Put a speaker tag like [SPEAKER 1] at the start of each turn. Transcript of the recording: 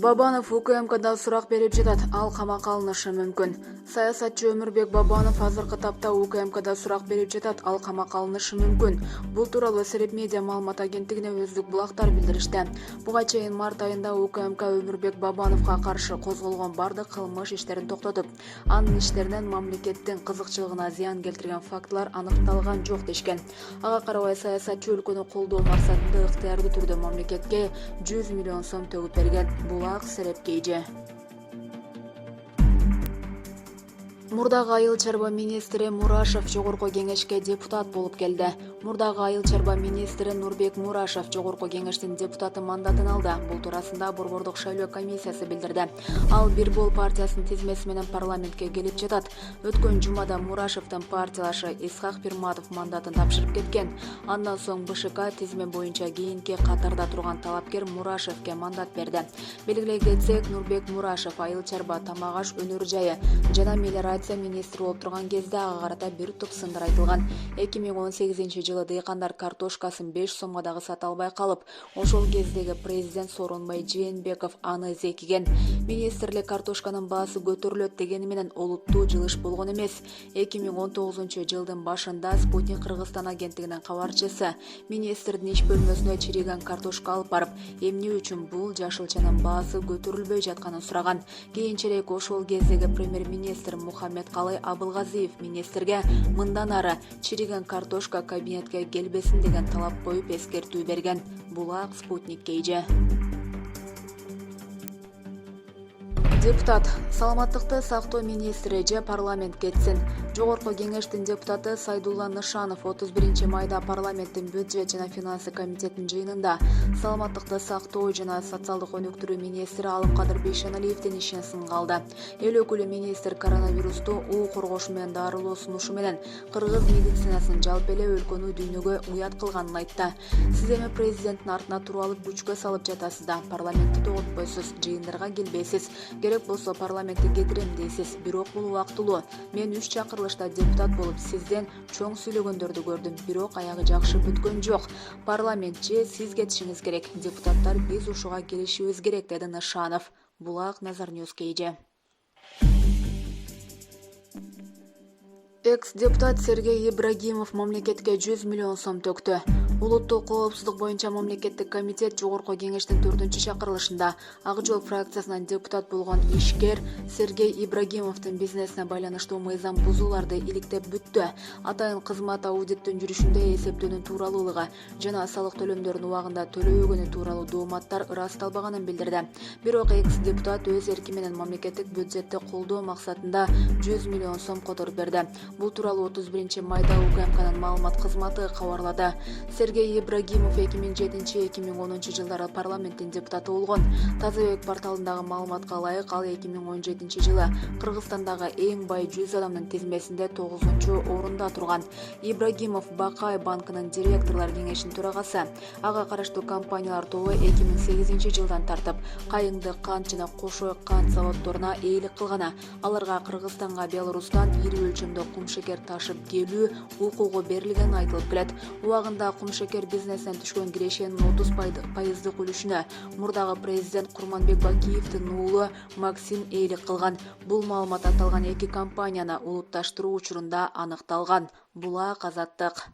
[SPEAKER 1] Бабанов УКМКда сурак берип жатат, ал камакка алынышы мүмкүн. Саясатчы Өмүрбек Бабанов азыркы тапта УКМКда сурак берип жатат, ал камакка алынышы мүмкүн. Бул тууралуу Сереп медиа маалымат агенттигине өздүк булактар билдиришти. Буга чейин март айында УКМК Өмүрбек Бабановго каршы козголгон бардык кылмыш иштерин токтотуп, анын иштеринен мамлекеттин кызыкчылыгына зыян келтирген фактылар аныкталган жок дешкен. Ага карабай саясатчы өлкөнү колдоо максатында ыктыярдуу түрдө мамлекетке 100 миллион сом төгүп берген. Булак Сереп Кейже. Мурдагы айыл чарба министри Мурашев жогорку кеңешке депутат болуп келди. Мурдагы айыл чарба министри Нурбек Мурашев жогорку кеңештин депутаты мандатын алды. Бул туурасында Борбордук шайлоо комиссиясы билдирди. Ал Бир Бол партиясынын тизмеси менен парламентке келип жатат. Өткөн жумада Мурашевдин партиялашы Исхак Пирматов мандатын тапшырып кеткен. Андан соң БШК тизме боюнча кийинки катарда турган талапкер Мурашевке мандат берди. Белгилей кетсек, Нурбек Мурашев айыл чарба, тамак аш өнөр жайы жана мелиорация министри болуп турган кезде ага карата бир топ сындар айтылган. 2018-жылы дыйкандар картошкасын 5 сомго дагы сата албай калып, ошол кездеги президент Сооронбай Жээнбеков аны зекиген. Министрлик картошканын баасы көтөрүлөт дегени менен олуттуу жылыш болгон эмес. 2019-жылдын башында Спутник Кыргызстан агенттигинин кабарчысы министрдин иш бөлмөсүнө чириген картошка алып барып, эмне үчүн бул жашылчанын баасы көтөрүлбөй жатканын сураган. Кийинчерээк ошол кездеги премьер-министр Мухаммедкалый Абылгазиев министрге мындан ары чириген картошка кабинетке келбесин деген талап коюп эскертүү берген. Булак Спутник Кейже. Депутат: саламаттыкты сактоо министри же парламент кетсин. Жогорку кеңештин депутаты Сайдулла Нышанов 31-майда парламенттин бюджет жана финансы комитетинин жыйынында саламаттыкты сактоо жана социалдык өнүктүрүү министри Алымкадыр Бейшеналиевдин ишин сынга алды. Эл өкүлү министр коронавирусту уу коргошу менен дарылоо сунушу менен кыргыз медицинасынын жалпы эле өлкөнү дүйнөгө уят кылганын айтты. Сиз эми президенттин артына туруп алып күчкө салып жатасыз да, парламентти тоготпойсуз, жыйындарга келбейсиз. Керек болсо парламентти кетирем дейсиз, бирок бул убактылуу. Мен 3 чакырылышта депутат болуп сизден чоң сүйлөгөндөрдү көрдүм, бирок аягы жакшы бүткөн жок. Парламент же сиз кетишиңиз керек, депутаттар биз ушуга келишибиз керек, деди Нышанов. Булак Назар Ньюс Кейже. Экс-депутат Сергей Ибрагимов мамлекетке 100 миллион сом төктү. Улуттук коопсуздук боюнча мамлекеттик комитет жогорку кеңештин 4-чакырылышында Ак Жол фракциясынан депутат болгон ишкер Сергей Ибрагимовдун бизнесине байланыштуу мыйзам бузууларды иликтеп бүттү. Атайын кызмат аудиттин жүрүшүндө эсептөөнүн тууралуулугу жана салык төлөмдөрүн убагында төлөбөгөнү тууралуу дооматтар ырасталбаганын билдирди. Бирок экс-депутат өз эрки менен мамлекеттик бюджетти колдоо максатында 100 миллион сом которуп берди. Бул тууралуу 31-майда УКМКнын маалымат кызматы кабарлады. Сергей Ибрагимов 2007-2010 жылдары парламенттин депутаты болгон. Таза Бек порталындагы маалыматка ылайык, ал 2017-жылы Кыргызстандагы эң бай 100 адамдын тизмесинде 9-орунда турган. Ибрагимов Бакай банкынын директорлор кеңешинин төрагасы. Ага караштуу компаниялар тобу 2008-жылдан тартып Кайыңды кант жана Кошой кант заводдоруна ээлик кылганы, аларга Кыргызстанга Беларустан ири өлчөмдө кумшекер ташып келүү укугу берилгени айтылып келет. Убагында кумшекер бизнесинен түшкөн кирешенин 30% үлүшүнө мурдагы президент Курманбек Бакиевдин уулу Максим ээлик кылган. Бул маалымат аталган 2 компанияны улутташтыруу учурунда аныкталган. Булак Азаттык.